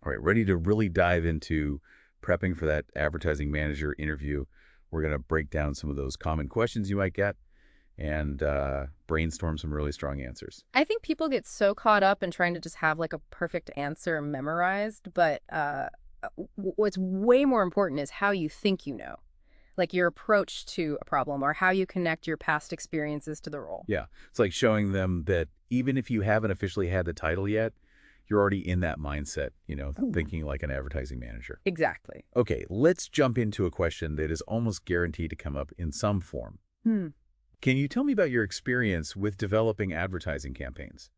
All right, ready to really dive into prepping for that advertising manager interview. We're going to break down some of those common questions you might get and brainstorm some really strong answers. I think people get so caught up in trying to just have like a perfect answer memorized, but what's way more important is how you think you know, like your approach to a problem or how you connect your past experiences to the role. Yeah, it's like showing them that even if you haven't officially had the title yet, you're already in that mindset, thinking like an advertising manager. Exactly. Okay, let's jump into a question that is almost guaranteed to come up in some form. Hmm. Can you tell me about your experience with developing advertising campaigns?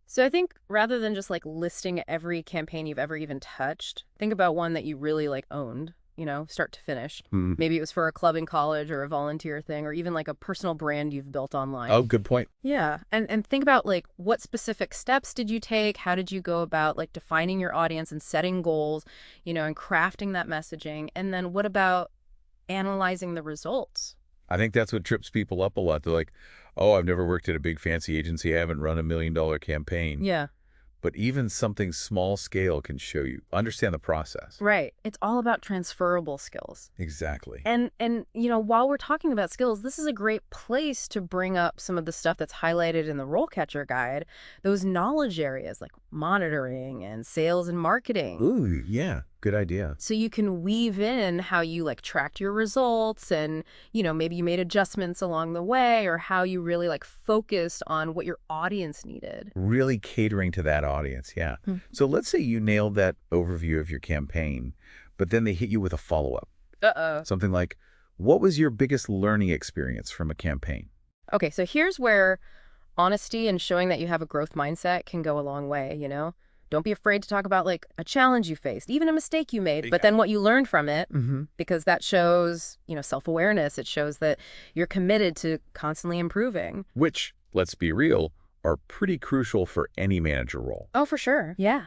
So I think rather than just like listing every campaign you've ever even touched, think about one that you really like owned, start to finish. Hmm. Maybe it was for a club in college or a volunteer thing or even like a personal brand you've built online. Oh, good point. Yeah. And think about like what specific steps did you take? How did you go about like defining your audience and setting goals, and crafting that messaging? And then what about analyzing the results? I think that's what trips people up a lot. They're like, oh, I've never worked at a big fancy agency. I haven't run $1 million campaign. Yeah. But even something small scale can show you, understand the process. Right. It's all about transferable skills. Exactly. And while we're talking about skills, this is a great place to bring up some of the stuff that's highlighted in the RoleCatcher guide, those knowledge areas like monitoring and sales and marketing. Ooh, yeah. Good idea. So you can weave in how you like tracked your results and, maybe you made adjustments along the way or how you really like focused on what your audience needed. Really catering to that audience, yeah. Hmm. So let's say you nailed that overview of your campaign, but then they hit you with a follow-up. Uh-oh. Something like, what was your biggest learning experience from a campaign? Okay, so here's where honesty and showing that you have a growth mindset can go a long way, Don't be afraid to talk about like a challenge you faced, even a mistake you made, but then what you learned from it, because that shows, self-awareness. It shows that you're committed to constantly improving. Which, let's be real, are pretty crucial for any manager role. Oh, for sure. Yeah.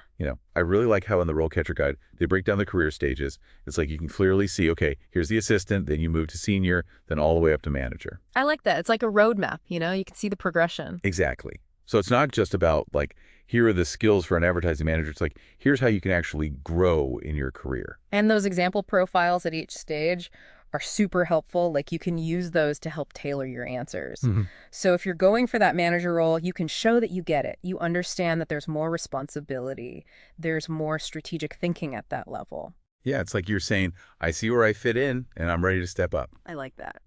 I really like how in the RoleCatcher guide, they break down the career stages. It's like you can clearly see, okay, here's the assistant, then you move to senior, then all the way up to manager. I like that. It's like a roadmap, you can see the progression. Exactly. So it's not just about like, here are the skills for an advertising manager. It's like, here's how you can actually grow in your career. And those example profiles at each stage are super helpful. Like you can use those to help tailor your answers. So if you're going for that manager role, you can show that you get it. You understand that there's more responsibility. There's more strategic thinking at that level. Yeah, it's like you're saying, I see where I fit in and I'm ready to step up. I like that.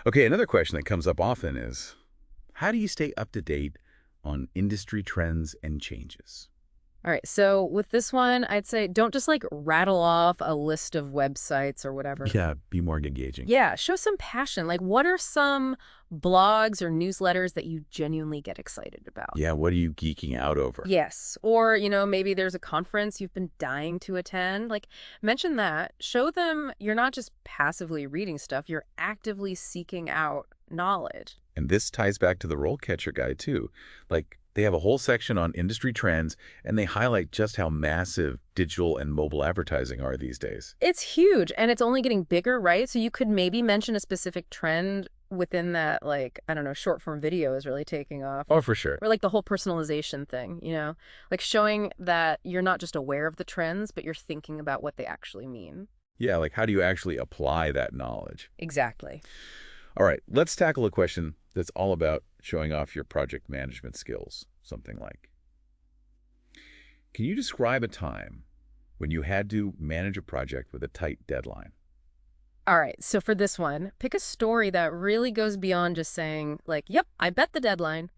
Okay, another question that comes up often is, how do you stay up to date on industry trends and changes? All right. So with this one, I'd say don't just like rattle off a list of websites or whatever. Yeah, be more engaging. Yeah. Show some passion. Like what are some blogs or newsletters that you genuinely get excited about? Yeah, what are you geeking out over? Yes. Or, maybe there's a conference you've been dying to attend. Like mention that. Show them you're not just passively reading stuff. You're actively seeking out knowledge. And this ties back to the RoleCatcher guide too. Like they have a whole section on industry trends and they highlight just how massive digital and mobile advertising are these days. It's huge and it's only getting bigger, right? So you could maybe mention a specific trend within that, like, I don't know, short form video is really taking off. Oh, for sure. Or like the whole personalization thing, like showing that you're not just aware of the trends, but you're thinking about what they actually mean. Yeah, like how do you actually apply that knowledge? Exactly. All right, let's tackle a question that's all about showing off your project management skills. Something like, can you describe a time when you had to manage a project with a tight deadline? All right. So for this one, pick a story that really goes beyond just saying like, yep, I bet the deadline.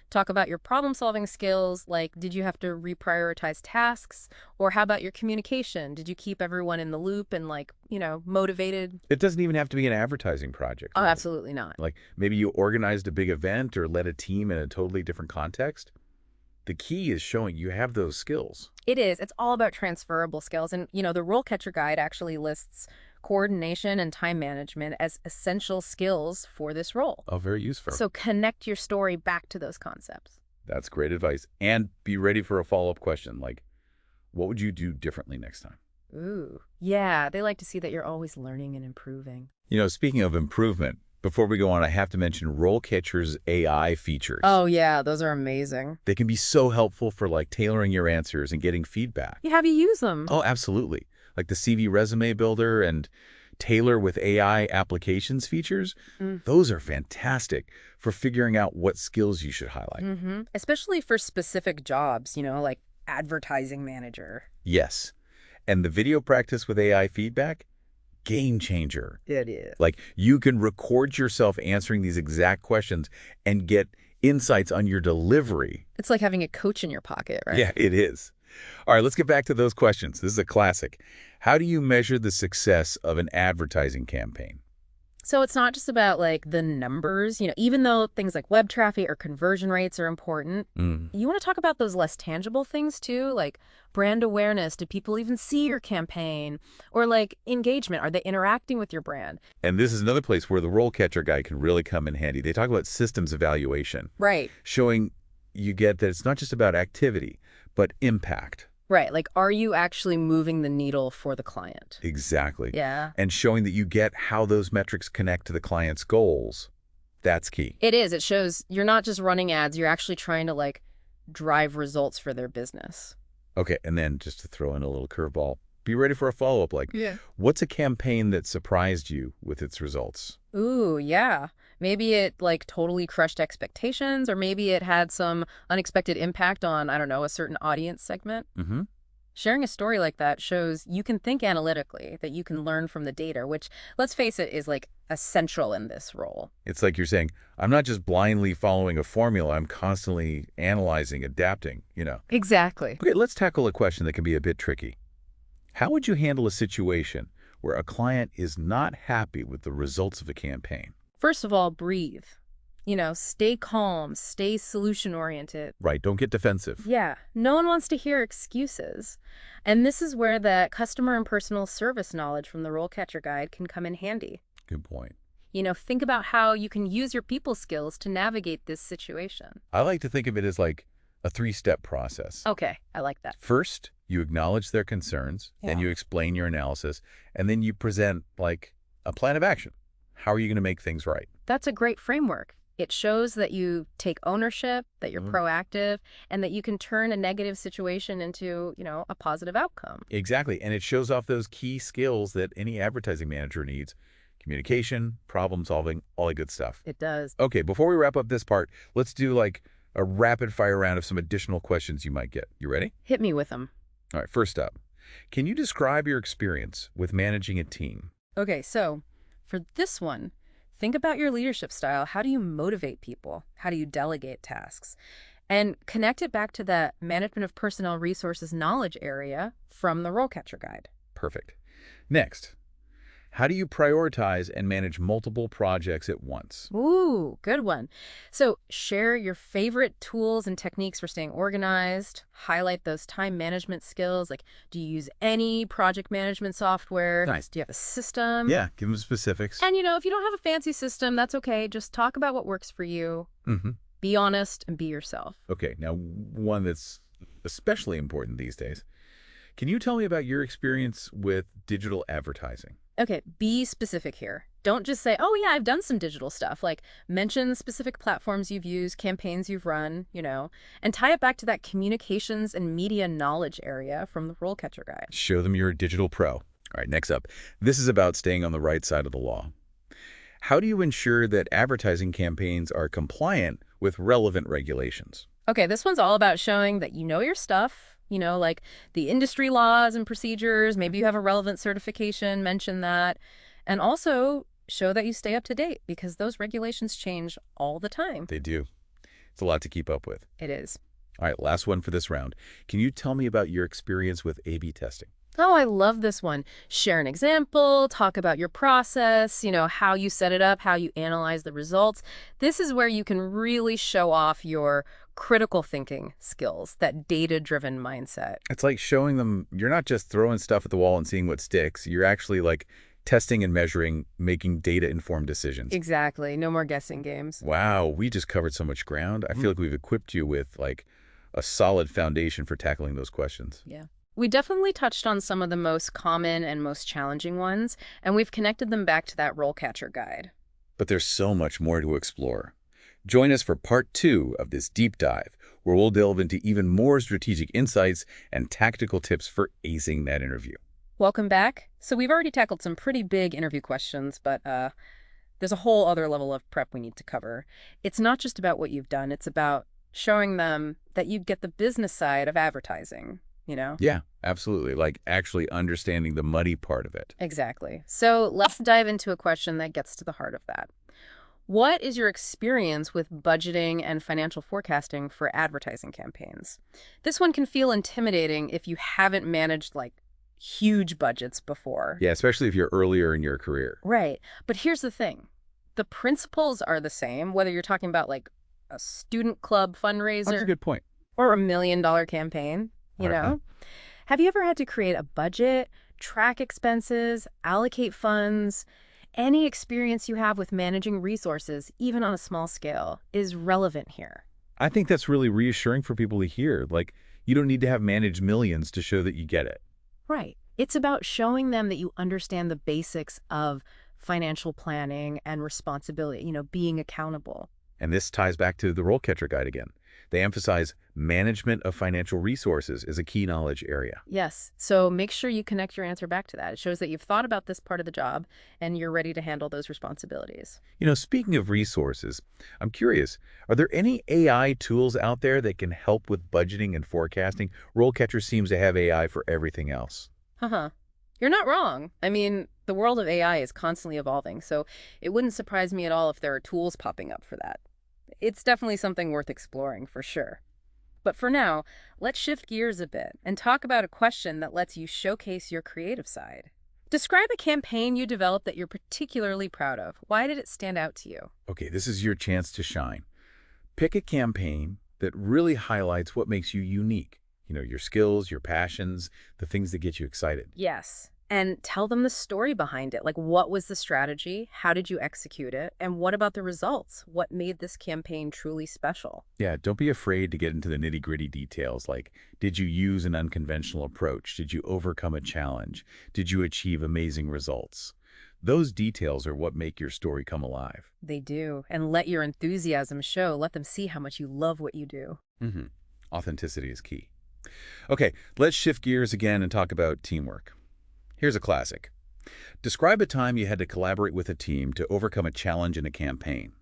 Talk about your problem solving skills. Like, did you have to reprioritize tasks? Or how about your communication? Did you keep everyone in the loop and like, motivated? It doesn't even have to be an advertising project. Oh, Right? absolutely not. Like maybe you organized a big event or led a team in a totally different context. The key is showing you have those skills. It is. It's all about transferable skills. And, the RoleCatcher guide actually lists coordination and time management as essential skills for this role. Oh, very useful. So connect your story back to those concepts. That's great advice. And be ready for a follow-up question like, what would you do differently next time? Ooh. Yeah, they like to see that you're always learning and improving. Speaking of improvement, Before we go on, I have to mention RoleCatcher's AI features. Oh, yeah, those are amazing. They can be so helpful for like tailoring your answers and getting feedback. Yeah, have you used them? Oh, absolutely. Like the CV resume builder and tailor with AI applications features. Those are fantastic for figuring out what skills you should highlight. Especially for specific jobs, like advertising manager. Yes. And the video practice with AI feedback, game changer. It is. Like you can record yourself answering these exact questions and get insights on your delivery. It's like having a coach in your pocket, right? Yeah, it is. All right, let's get back to those questions. This is a classic. How do you measure the success of an advertising campaign? So it's not just about like the numbers, even though things like web traffic or conversion rates are important, you want to talk about those less tangible things too, like brand awareness. Do people even see your campaign? Or like engagement. Are they interacting with your brand? And this is another place where the RoleCatcher guy can really come in handy. They talk about systems evaluation. Right. Showing you get that it's not just about activity, but impact. Right. Like, are you actually moving the needle for the client? Exactly. Yeah. And showing that you get how those metrics connect to the client's goals. That's key. It is. It shows you're not just running ads. You're actually trying to like drive results for their business. Okay. And then just to throw in a little curveball, be ready for a follow-up. Like, what's a campaign that surprised you with its results? Ooh, yeah. Maybe it like totally crushed expectations, or maybe it had some unexpected impact on, I don't know, a certain audience segment. Sharing a story like that shows you can think analytically, that you can learn from the data, which, let's face it, is like essential in this role. It's like you're saying, I'm not just blindly following a formula. I'm constantly analyzing, adapting, Exactly. Okay, let's tackle a question that can be a bit tricky. How would you handle a situation where a client is not happy with the results of a campaign? First of all, breathe. Stay calm, stay solution-oriented. Right, don't get defensive. Yeah, no one wants to hear excuses. And this is where that customer and personal service knowledge from the RoleCatcher Guide can come in handy. Good point. Think about how you can use your people skills to navigate this situation. I like to think of it as like a 3-step process. Okay, I like that. First, you acknowledge their concerns, then you explain your analysis, and then you present like a plan of action. How are you going to make things right? That's a great framework. It shows that you take ownership, that you're proactive, and that you can turn a negative situation into, a positive outcome. Exactly. And it shows off those key skills that any advertising manager needs. Communication, problem solving, all that good stuff. It does. Okay, before we wrap up this part, let's do like a rapid fire round of some additional questions you might get. You ready? Hit me with them. All right, first up, can you describe your experience with managing a team? Okay, so for this one, think about your leadership style. How do you motivate people? How do you delegate tasks? And connect it back to that management of personnel resources knowledge area from the RoleCatcher Guide. Perfect. Next, how do you prioritize and manage multiple projects at once? Ooh, good one. So share your favorite tools and techniques for staying organized. Highlight those time management skills. Like, do you use any project management software? Nice. Do you have a system? Yeah, give them specifics. And, if you don't have a fancy system, that's okay. Just talk about what works for you. Be honest and be yourself. Okay, now one that's especially important these days. Can you tell me about your experience with digital advertising? Okay, be specific here. Don't just say, oh yeah, I've done some digital stuff. Like, mention specific platforms you've used, campaigns you've run, and tie it back to that communications and media knowledge area from the RoleCatcher Guide. Show them you're a digital pro. All right, next up. This is about staying on the right side of the law. How do you ensure that advertising campaigns are compliant with relevant regulations? Okay, this one's all about showing that you know your stuff. Like the industry laws and procedures. Maybe you have a relevant certification, mention that. And also show that you stay up to date, because those regulations change all the time. They do. It's a lot to keep up with. It is. All right, last one for this round. Can you tell me about your experience with A/B testing? Oh, I love this one. Share an example, talk about your process, how you set it up, how you analyze the results. This is where you can really show off your critical thinking skills, that data-driven mindset. It's like showing them you're not just throwing stuff at the wall and seeing what sticks. You're actually like testing and measuring, making data-informed decisions. Exactly. No more guessing games. Wow, we just covered so much ground. I feel like we've equipped you with like a solid foundation for tackling those questions. Yeah. We definitely touched on some of the most common and most challenging ones, and we've connected them back to that RoleCatcher Guide. But there's so much more to explore. Join us for part 2 of this deep dive, where we'll delve into even more strategic insights and tactical tips for acing that interview. Welcome back. So we've already tackled some pretty big interview questions, but there's a whole other level of prep we need to cover. It's not just about what you've done. It's about showing them that you get the business side of advertising, you know? Yeah, absolutely. Like actually understanding the muddy part of it. Exactly. So let's dive into a question that gets to the heart of that. What is your experience with budgeting and financial forecasting for advertising campaigns? This one can feel intimidating if you haven't managed like huge budgets before. Yeah, especially if you're earlier in your career. Right. But here's the thing. The principles are the same, whether you're talking about like a student club fundraiser That's a good point. or a $1 million campaign, you know? Have you ever had to create a budget, track expenses, allocate funds? Any experience you have with managing resources, even on a small scale, is relevant here. I think that's really reassuring for people to hear. Like, you don't need to have managed millions to show that you get it. Right. It's about showing them that you understand the basics of financial planning and responsibility, you know, being accountable. And this ties back to the RoleCatcher Guide again. They emphasize management of financial resources is a key knowledge area. Yes. So make sure you connect your answer back to that. It shows that you've thought about this part of the job and you're ready to handle those responsibilities. You know, speaking of resources, I'm curious, are there any AI tools out there that can help with budgeting and forecasting? RoleCatcher seems to have AI for everything else. Haha. You're not wrong. I mean, the world of AI is constantly evolving, so it wouldn't surprise me at all if there are tools popping up for that. It's definitely something worth exploring, for sure. But for now, let's shift gears a bit and talk about a question that lets you showcase your creative side. Describe a campaign you developed that you're particularly proud of. Why did it stand out to you? Okay, this is your chance to shine. Pick a campaign that really highlights what makes you unique. You know, your skills, your passions, the things that get you excited. Yes. And tell them the story behind it. Like, what was the strategy? How did you execute it? And what about the results? What made this campaign truly special? Yeah, don't be afraid to get into the nitty-gritty details like, did you use an unconventional approach? Did you overcome a challenge? Did you achieve amazing results? Those details are what make your story come alive. They do. And let your enthusiasm show. Let them see how much you love what you do. Authenticity is key. Okay, let's shift gears again and talk about teamwork. Here's a classic. Describe a time you had to collaborate with a team to overcome a challenge in a campaign.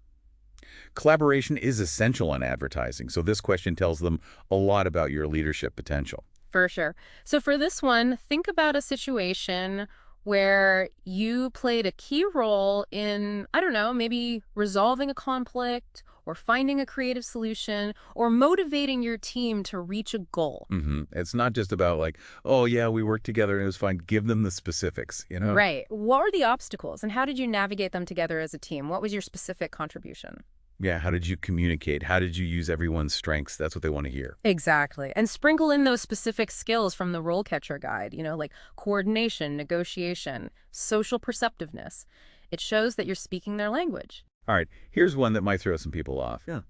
Collaboration is essential in advertising, so this question tells them a lot about your leadership potential. For sure. So for this one, think about a situation where you played a key role in, I don't know, maybe resolving a conflict or finding a creative solution or motivating your team to reach a goal. It's not just about like, oh yeah, we worked together and it was fine. Give them the specifics, you know? Right. What were the obstacles and how did you navigate them together as a team? What was your specific contribution? Yeah, how did you communicate? How did you use everyone's strengths? That's what they want to hear. Exactly. And sprinkle in those specific skills from the RoleCatcher Guide, you know, like coordination, negotiation, social perceptiveness. It shows that you're speaking their language. All right, here's one that might throw some people off. Yeah.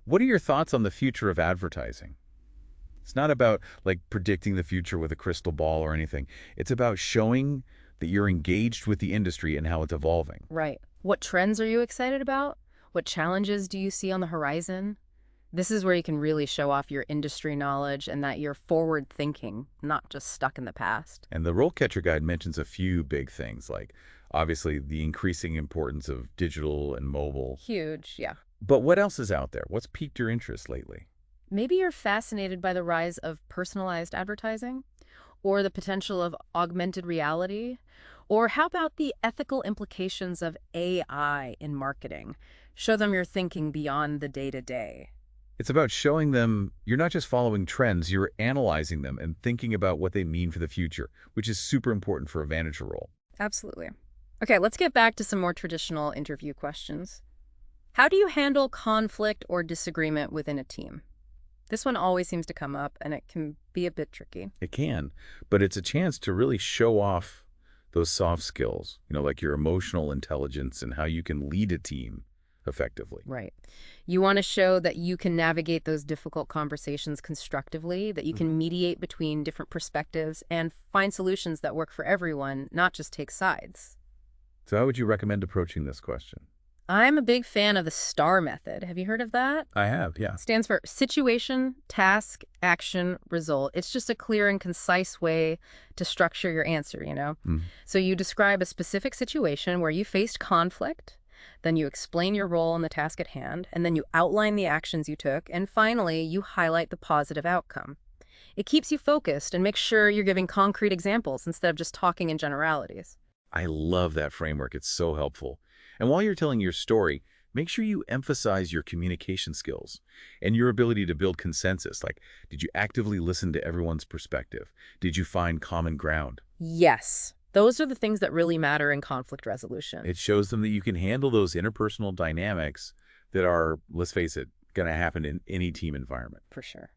What are your thoughts on the future of advertising? It's not about like predicting the future with a crystal ball or anything. It's about showing that you're engaged with the industry and how it's evolving. Right. What trends are you excited about? What challenges do you see on the horizon? This is where you can really show off your industry knowledge and that you're forward thinking, not just stuck in the past. And the RoleCatcher Guide mentions a few big things, like obviously the increasing importance of digital and mobile. Huge, yeah. But what else is out there? What's piqued your interest lately? Maybe you're fascinated by the rise of personalized advertising or the potential of augmented reality. Or how about the ethical implications of AI in marketing? Show them you're thinking beyond the day-to-day. It's about showing them you're not just following trends, you're analyzing them and thinking about what they mean for the future, which is super important for a manager role. Absolutely. Okay, let's get back to some more traditional interview questions. How do you handle conflict or disagreement within a team? This one always seems to come up, and it can be a bit tricky. It can, but it's a chance to really show off those soft skills, you know, like your emotional intelligence and how you can lead a team effectively. Right. You want to show that you can navigate those difficult conversations constructively, that you can mediate between different perspectives and find solutions that work for everyone, not just take sides. So how would you recommend approaching this question? I'm a big fan of the STAR method. Have you heard of that? I have, yeah. Stands for situation, task, action, result. It's just a clear and concise way to structure your answer. Mm. So you describe a specific situation where you faced conflict, then you explain your role in the task at hand, and then you outline the actions you took, and finally, you highlight the positive outcome. It keeps you focused and makes sure you're giving concrete examples instead of just talking in generalities. I love that framework. It's so helpful. And while you're telling your story, make sure you emphasize your communication skills and your ability to build consensus. Like, did you actively listen to everyone's perspective? Did you find common ground? Yes, those are the things that really matter in conflict resolution. It shows them that you can handle those interpersonal dynamics that are, let's face it, going to happen in any team environment. For sure.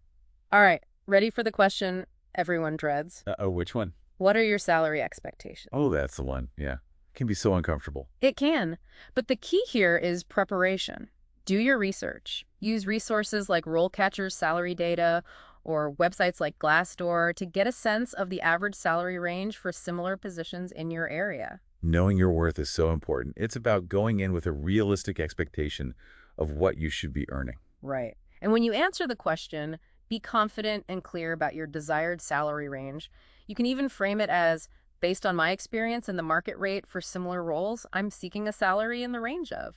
All right, ready for the question everyone dreads? Oh, which one? What are your salary expectations? Oh, that's the one. Yeah. Can be so uncomfortable. It can, but the key here is preparation. Do your research. Use resources like RoleCatcher's salary data or websites like Glassdoor to get a sense of the average salary range for similar positions in your area. Knowing your worth is so important. It's about going in with a realistic expectation of what you should be earning. Right. And when you answer the question, be confident and clear about your desired salary range. You can even frame it as, based on my experience and the market rate for similar roles, I'm seeking a salary in the range of.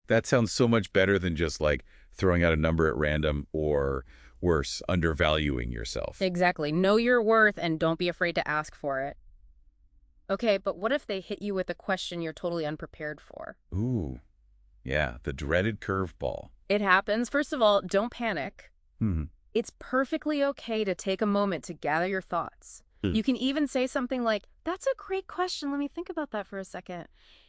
That sounds so much better than just like throwing out a number at random or worse, undervaluing yourself. Exactly. Know your worth and don't be afraid to ask for it. Okay, but what if they hit you with a question you're totally unprepared for? Ooh, yeah, the dreaded curveball. It happens. First of all, don't panic. Hmm. It's perfectly okay to take a moment to gather your thoughts. You can even say something like, "That's a great question. Let me think about that for a second."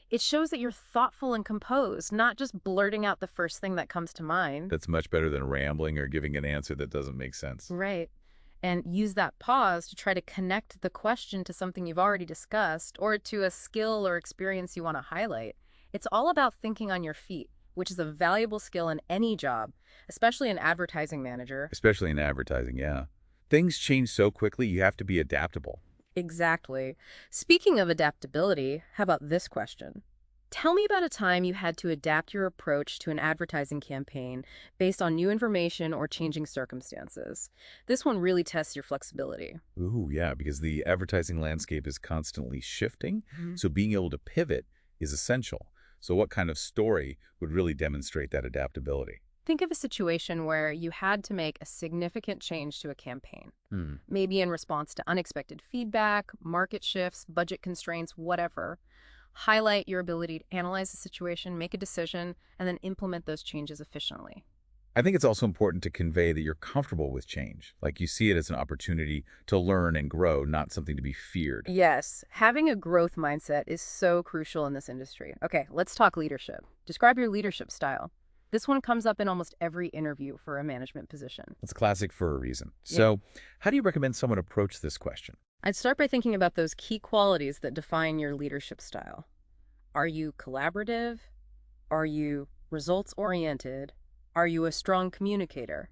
It shows that you're thoughtful and composed, not just blurting out the first thing that comes to mind. That's much better than rambling or giving an answer that doesn't make sense. Right. And use that pause to try to connect the question to something you've already discussed or to a skill or experience you want to highlight. It's all about thinking on your feet, which is a valuable skill in any job, especially an advertising manager. Especially in advertising, yeah. Things change so quickly, you have to be adaptable. Exactly. Speaking of adaptability, how about this question? Tell me about a time you had to adapt your approach to an advertising campaign based on new information or changing circumstances. This one really tests your flexibility. Ooh, yeah, because the advertising landscape is constantly shifting, so being able to pivot is essential. So what kind of story would really demonstrate that adaptability? Think of a situation where you had to make a significant change to a campaign, Hmm. maybe in response to unexpected feedback, market shifts, budget constraints, whatever. Highlight your ability to analyze the situation, make a decision, and then implement those changes efficiently. I think it's also important to convey that you're comfortable with change, like you see it as an opportunity to learn and grow, not something to be feared. Yes, having a growth mindset is so crucial in this industry. Okay, let's talk leadership. Describe your leadership style. This one comes up in almost every interview for a management position. It's classic for a reason. So how do you recommend someone approach this question? I'd start by thinking about those key qualities that define your leadership style. Are you collaborative? Are you results-oriented? Are you a strong communicator?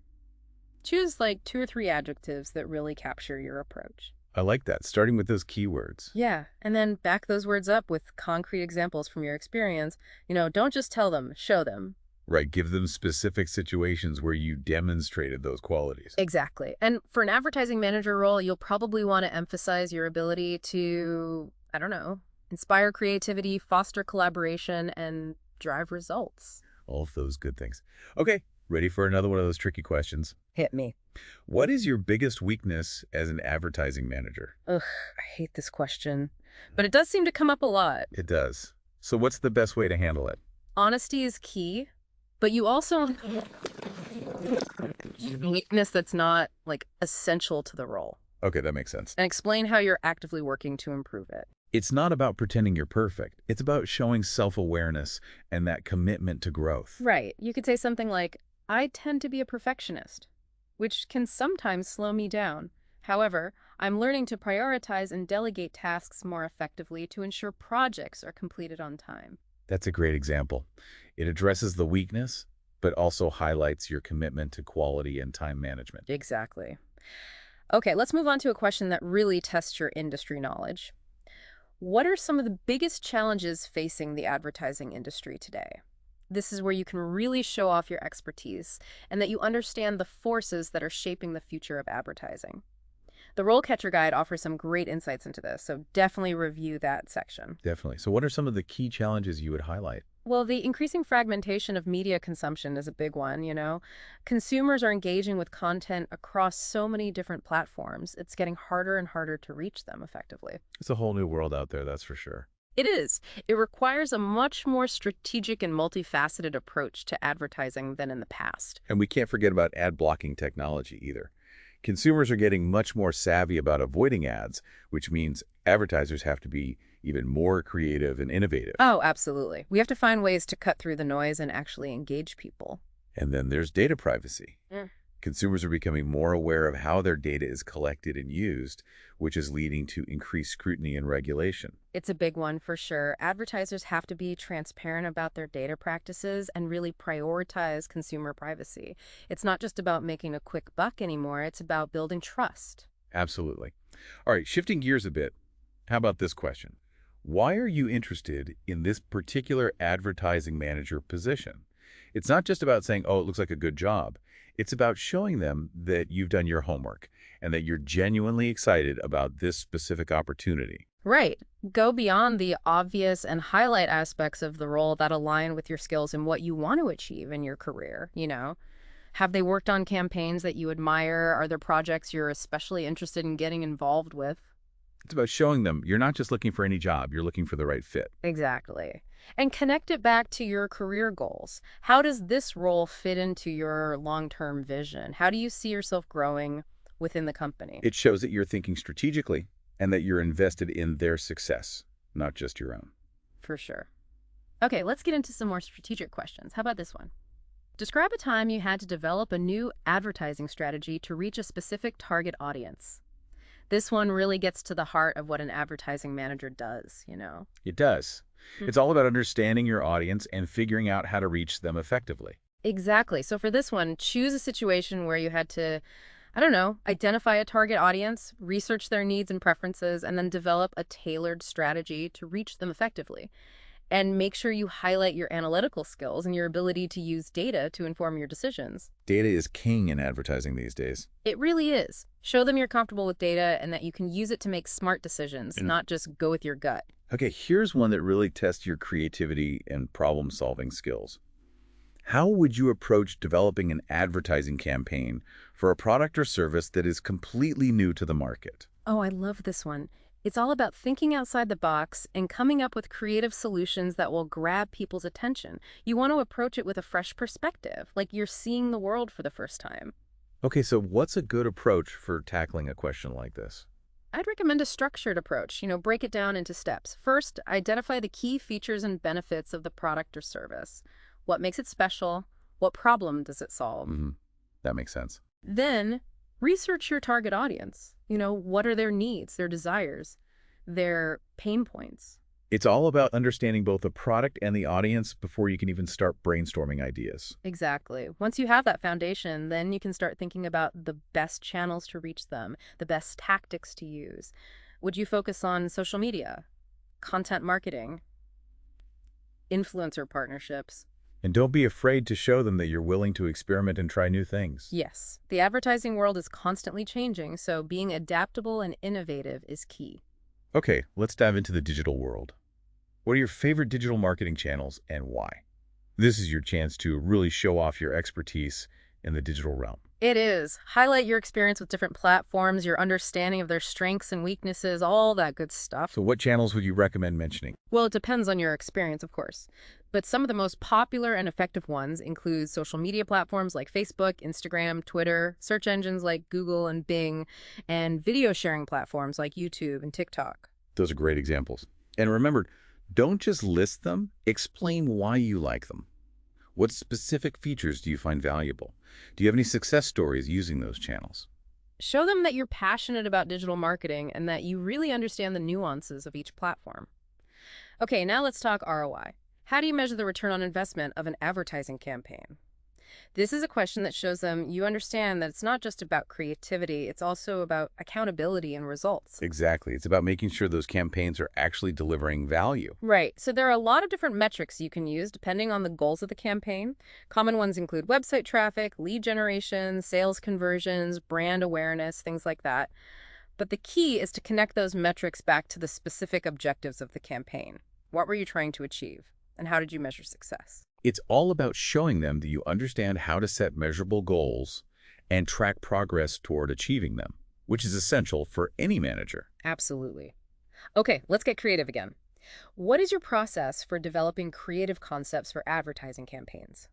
Choose like 2 or 3 adjectives that really capture your approach. I like that, starting with those keywords. Yeah, and then back those words up with concrete examples from your experience. Don't just tell them, show them. Right, give them specific situations where you demonstrated those qualities. Exactly. And for an advertising manager role, you'll probably want to emphasize your ability to, I don't know, inspire creativity, foster collaboration, and drive results. All of those good things. Okay, ready for another one of those tricky questions. Hit me. What is your biggest weakness as an advertising manager? Ugh, I hate this question. But it does seem to come up a lot. It does. So what's the best way to handle it? Honesty is key, but you also weakness that's not like essential to the role. Okay, that makes sense. And explain how you're actively working to improve it. It's not about pretending you're perfect. It's about showing self-awareness and that commitment to growth. Right. You could say something like, I tend to be a perfectionist, which can sometimes slow me down. However, I'm learning to prioritize and delegate tasks more effectively to ensure projects are completed on time. That's a great example. It addresses the weakness, but also highlights your commitment to quality and time management. Exactly. Okay, let's move on to a question that really tests your industry knowledge. What are some of the biggest challenges facing the advertising industry today? This is where you can really show off your expertise and that you understand the forces that are shaping the future of advertising. The RoleCatcher Guide offers some great insights into this, so definitely review that section. Definitely. So what are some of the key challenges you would highlight? Well, the increasing fragmentation of media consumption is a big one, you know. Consumers are engaging with content across so many different platforms. It's getting harder and harder to reach them effectively. It's a whole new world out there, that's for sure. It is. It requires a much more strategic and multifaceted approach to advertising than in the past. And we can't forget about ad blocking technology either. Consumers are getting much more savvy about avoiding ads, which means advertisers have to be even more creative and innovative. Oh, absolutely. We have to find ways to cut through the noise and actually engage people. And then there's data privacy. Mm. Consumers are becoming more aware of how their data is collected and used, which is leading to increased scrutiny and regulation. It's a big one for sure. Advertisers have to be transparent about their data practices and really prioritize consumer privacy. It's not just about making a quick buck anymore. It's about building trust. Absolutely. All right, shifting gears a bit, how about this question? Why are you interested in this particular advertising manager position? It's not just about saying, oh, it looks like a good job. It's about showing them that you've done your homework and that you're genuinely excited about this specific opportunity. Right. Go beyond the obvious and highlight aspects of the role that align with your skills and what you want to achieve in your career, you know? Have they worked on campaigns that you admire? Are there projects you're especially interested in getting involved with? It's about showing them you're not just looking for any job, you're looking for the right fit. Exactly. And connect it back to your career goals. How does this role fit into your long-term vision? How do you see yourself growing within the company? It shows that you're thinking strategically and that you're invested in their success, not just your own. For sure. Okay, let's get into some more strategic questions. How about this one? Describe a time you had to develop a new advertising strategy to reach a specific target audience. This one really gets to the heart of what an advertising manager does, you know? It does. It's all about understanding your audience and figuring out how to reach them effectively. Exactly. So for this one, choose a situation where you had to, I don't know, identify a target audience, research their needs and preferences, and then develop a tailored strategy to reach them effectively. And make sure you highlight your analytical skills and your ability to use data to inform your decisions. Data is king in advertising these days. It really is. Show them you're comfortable with data and that you can use it to make smart decisions, not just go with your gut. Okay, here's one that really tests your creativity and problem-solving skills. How would you approach developing an advertising campaign for a product or service that is completely new to the market? Oh, I love this one. It's all about thinking outside the box and coming up with creative solutions that will grab people's attention. You want to approach it with a fresh perspective, like you're seeing the world for the first time. Okay, so what's a good approach for tackling a question like this? I'd recommend a structured approach. Break it down into steps. First, identify the key features and benefits of the product or service. What makes it special? What problem does it solve? That makes sense. Then, research your target audience. What are their needs, their desires, their pain points? It's all about understanding both the product and the audience before you can even start brainstorming ideas. Exactly. Once you have that foundation, then you can start thinking about the best channels to reach them, the best tactics to use. Would you focus on social media, content marketing, influencer partnerships? And don't be afraid to show them that you're willing to experiment and try new things. Yes. The advertising world is constantly changing, so being adaptable and innovative is key. Okay, let's dive into the digital world. What are your favorite digital marketing channels and why? This is your chance to really show off your expertise in the digital realm. It is. Highlight your experience with different platforms, your understanding of their strengths and weaknesses, all that good stuff. So what channels would you recommend mentioning? Well, it depends on your experience, of course. But some of the most popular and effective ones include social media platforms like Facebook, Instagram, Twitter, search engines like Google and Bing, and video sharing platforms like YouTube and TikTok. Those are great examples. And remember, don't just list them, explain why you like them. What specific features do you find valuable? Do you have any success stories using those channels? Show them that you're passionate about digital marketing and that you really understand the nuances of each platform. Okay, now let's talk ROI. How do you measure the return on investment of an advertising campaign? This is a question that shows them you understand that it's not just about creativity, it's also about accountability and results. Exactly. It's about making sure those campaigns are actually delivering value. Right. So there are a lot of different metrics you can use depending on the goals of the campaign. Common ones include website traffic, lead generation, sales conversions, brand awareness, things like that. But the key is to connect those metrics back to the specific objectives of the campaign. What were you trying to achieve? And how did you measure success? It's all about showing them that you understand how to set measurable goals and track progress toward achieving them, which is essential for any manager. Absolutely. Okay, let's get creative again. What is your process for developing creative concepts for advertising campaigns?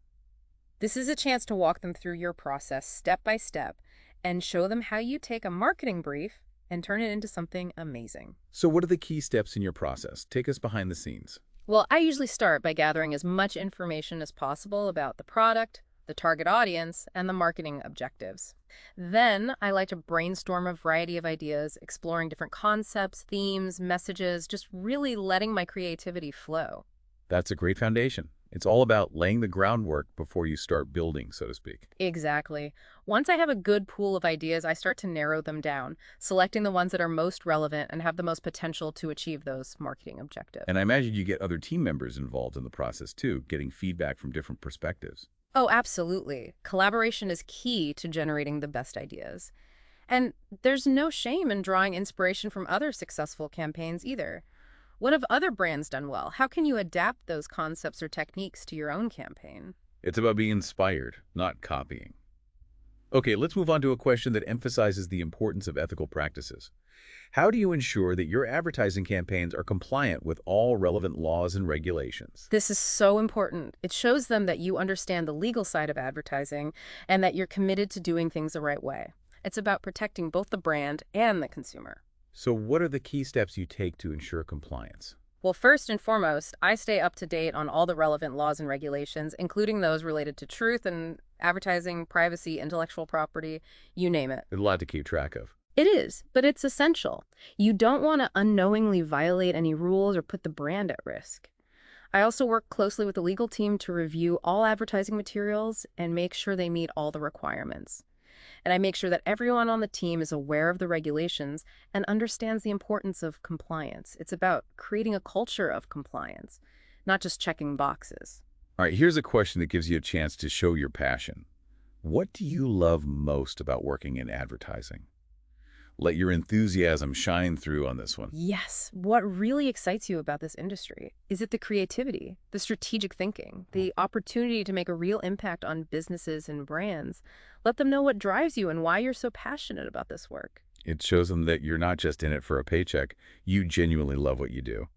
This is a chance to walk them through your process step by step and show them how you take a marketing brief and turn it into something amazing. So what are the key steps in your process? Take us behind the scenes. Well, I usually start by gathering as much information as possible about the product, the target audience, and the marketing objectives. Then I like to brainstorm a variety of ideas, exploring different concepts, themes, messages, just really letting my creativity flow. That's a great foundation. It's all about laying the groundwork before you start building, so to speak. Exactly. Once I have a good pool of ideas, I start to narrow them down, selecting the ones that are most relevant and have the most potential to achieve those marketing objectives. And I imagine you get other team members involved in the process too, getting feedback from different perspectives. Oh, absolutely. Collaboration is key to generating the best ideas. And there's no shame in drawing inspiration from other successful campaigns either. What have other brands done well? How can you adapt those concepts or techniques to your own campaign? It's about being inspired, not copying. Okay, let's move on to a question that emphasizes the importance of ethical practices. How do you ensure that your advertising campaigns are compliant with all relevant laws and regulations? This is so important. It shows them that you understand the legal side of advertising and that you're committed to doing things the right way. It's about protecting both the brand and the consumer. So what are the key steps you take to ensure compliance? Well, first and foremost, I stay up to date on all the relevant laws and regulations, including those related to truth and advertising, privacy, intellectual property, you name it. There's a lot to keep track of. It is, but it's essential. You don't want to unknowingly violate any rules or put the brand at risk. I also work closely with the legal team to review all advertising materials and make sure they meet all the requirements. And I make sure that everyone on the team is aware of the regulations and understands the importance of compliance. It's about creating a culture of compliance, not just checking boxes. All right, here's a question that gives you a chance to show your passion. What do you love most about working in advertising? Let your enthusiasm shine through on this one. Yes. What really excites you about this industry? Is it the creativity, the strategic thinking, the opportunity to make a real impact on businesses and brands? Let them know what drives you and why you're so passionate about this work. It shows them that you're not just in it for a paycheck. You genuinely love what you do.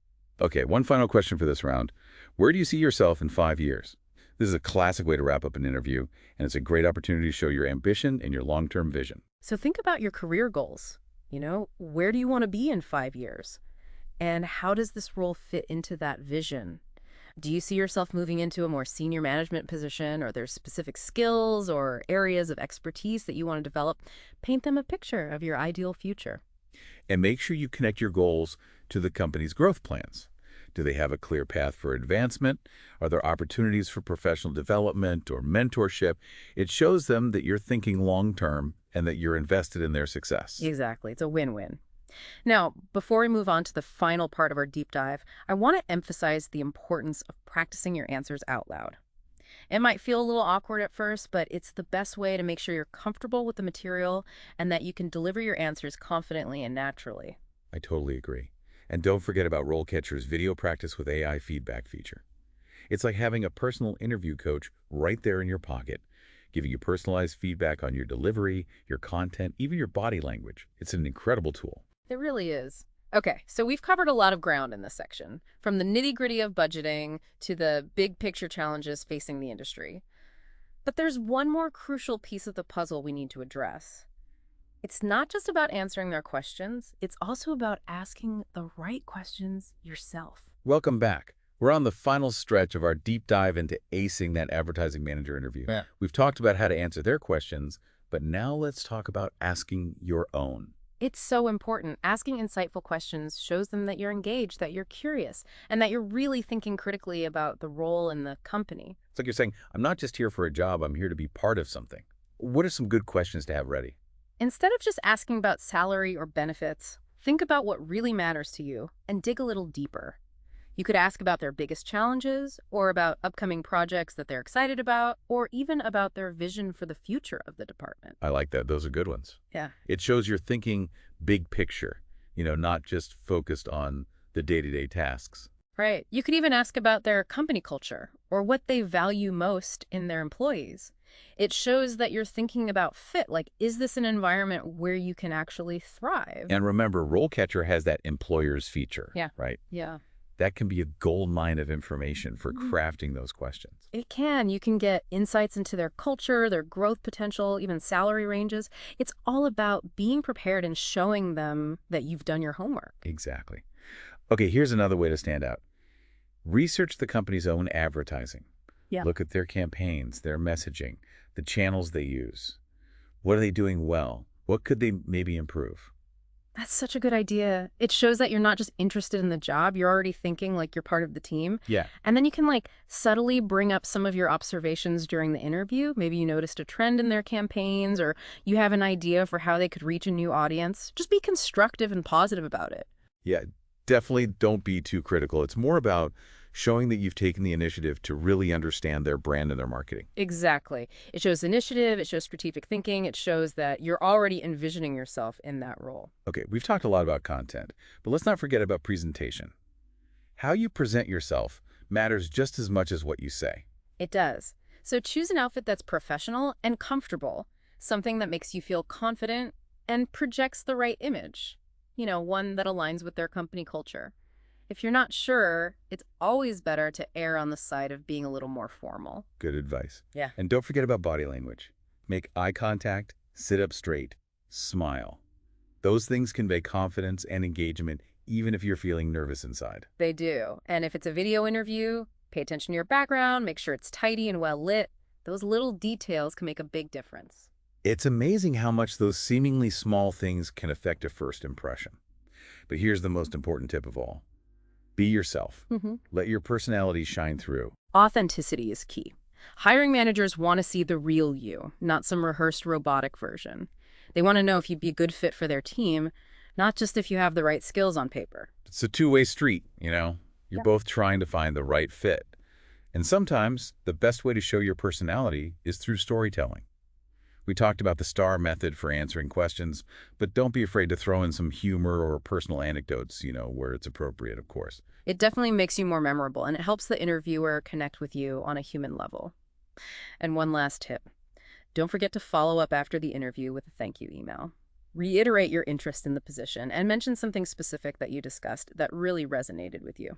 Okay, one final question for this round. Where do you see yourself in 5 years? This is a classic way to wrap up an interview, and it's a great opportunity to show your ambition and your long-term vision. So think about your career goals. Where do you want to be in 5 years? And how does this role fit into that vision? Do you see yourself moving into a more senior management position, or there's specific skills or areas of expertise that you want to develop? Paint them a picture of your ideal future. And make sure you connect your goals to the company's growth plans. Do they have a clear path for advancement? Are there opportunities for professional development or mentorship? It shows them that you're thinking long-term and that you're invested in their success. Exactly. It's a win-win. Now, before we move on to the final part of our deep dive, I want to emphasize the importance of practicing your answers out loud. It might feel a little awkward at first, but it's the best way to make sure you're comfortable with the material and that you can deliver your answers confidently and naturally. I totally agree. And don't forget about RoleCatcher's video practice with AI feedback feature. It's like having a personal interview coach right there in your pocket, giving you personalized feedback on your delivery, your content, even your body language. It's an incredible tool. It really is. Okay, so we've covered a lot of ground in this section, from the nitty-gritty of budgeting to the big picture challenges facing the industry. But there's one more crucial piece of the puzzle we need to address. It's not just about answering their questions, it's also about asking the right questions yourself. Welcome back. We're on the final stretch of our deep dive into acing that advertising manager interview. We've talked about how to answer their questions, but now let's talk about asking your own. It's so important. Asking insightful questions shows them that you're engaged, that you're curious, and that you're really thinking critically about the role in the company. It's like you're saying, I'm not just here for a job, I'm here to be part of something. What are some good questions to have ready? Instead of just asking about salary or benefits, think about what really matters to you and dig a little deeper. You could ask about their biggest challenges, or about upcoming projects that they're excited about, or even about their vision for the future of the department. I like that. Those are good ones. Yeah. It shows you're thinking big picture, not just focused on the day-to-day tasks. Right. You could even ask about their company culture or what they value most in their employees. It shows that you're thinking about fit. Like, is this an environment where you can actually thrive? And remember, RoleCatcher has that employers feature, Yeah. right? Yeah. That can be a gold mine of information for crafting those questions. It can. You can get insights into their culture, their growth potential, even salary ranges. It's all about being prepared and showing them that you've done your homework. Exactly. Okay, here's another way to stand out. Research the company's own advertising. Yeah. Look at their campaigns, their messaging, the channels they use. What are they doing well? What could they maybe improve? That's such a good idea. It shows that you're not just interested in the job, you're already thinking like you're part of the team. Yeah. And then you can subtly bring up some of your observations during the interview. Maybe you noticed a trend in their campaigns, or you have an idea for how they could reach a new audience. Just be constructive and positive about it. Yeah, definitely don't be too critical. It's more about showing that you've taken the initiative to really understand their brand and their marketing. Exactly. It shows initiative, it shows strategic thinking, it shows that you're already envisioning yourself in that role. Okay, we've talked a lot about content, but let's not forget about presentation. How you present yourself matters just as much as what you say. It does. So choose an outfit that's professional and comfortable, something that makes you feel confident and projects the right image. One that aligns with their company culture. If you're not sure, it's always better to err on the side of being a little more formal. Good advice. Yeah. And don't forget about body language. Make eye contact, sit up straight, smile. Those things convey confidence and engagement, even if you're feeling nervous inside. They do. And if it's a video interview, pay attention to your background, make sure it's tidy and well lit. Those little details can make a big difference. It's amazing how much those seemingly small things can affect a first impression. But here's the most important tip of all. Be yourself. Let your personality shine through. Authenticity is key. Hiring managers want to see the real you, not some rehearsed robotic version. They want to know if you'd be a good fit for their team, not just if you have the right skills on paper. It's a two-way street, You're both trying to find the right fit. And sometimes the best way to show your personality is through storytelling. We talked about the STAR method for answering questions, but don't be afraid to throw in some humor or personal anecdotes, where it's appropriate, of course. It definitely makes you more memorable, and it helps the interviewer connect with you on a human level. And one last tip. Don't forget to follow up after the interview with a thank you email. Reiterate your interest in the position and mention something specific that you discussed that really resonated with you.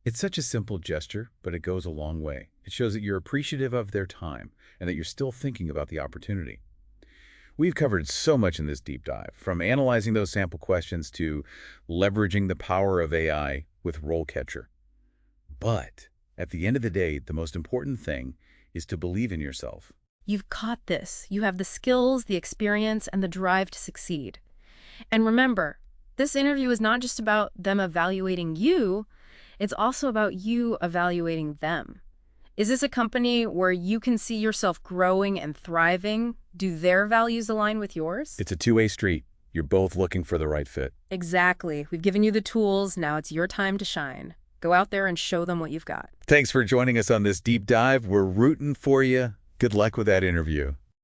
It's such a simple gesture, but it goes a long way. It shows that you're appreciative of their time and that you're still thinking about the opportunity. We've covered so much in this deep dive, from analyzing those sample questions to leveraging the power of AI with RoleCatcher. But at the end of the day, the most important thing is to believe in yourself. You've got this. You have the skills, the experience, and the drive to succeed. And remember, this interview is not just about them evaluating you, it's also about you evaluating them. Is this a company where you can see yourself growing and thriving? Do their values align with yours? It's a two-way street. You're both looking for the right fit. Exactly. We've given you the tools. Now it's your time to shine. Go out there and show them what you've got. Thanks for joining us on this deep dive. We're rooting for you. Good luck with that interview.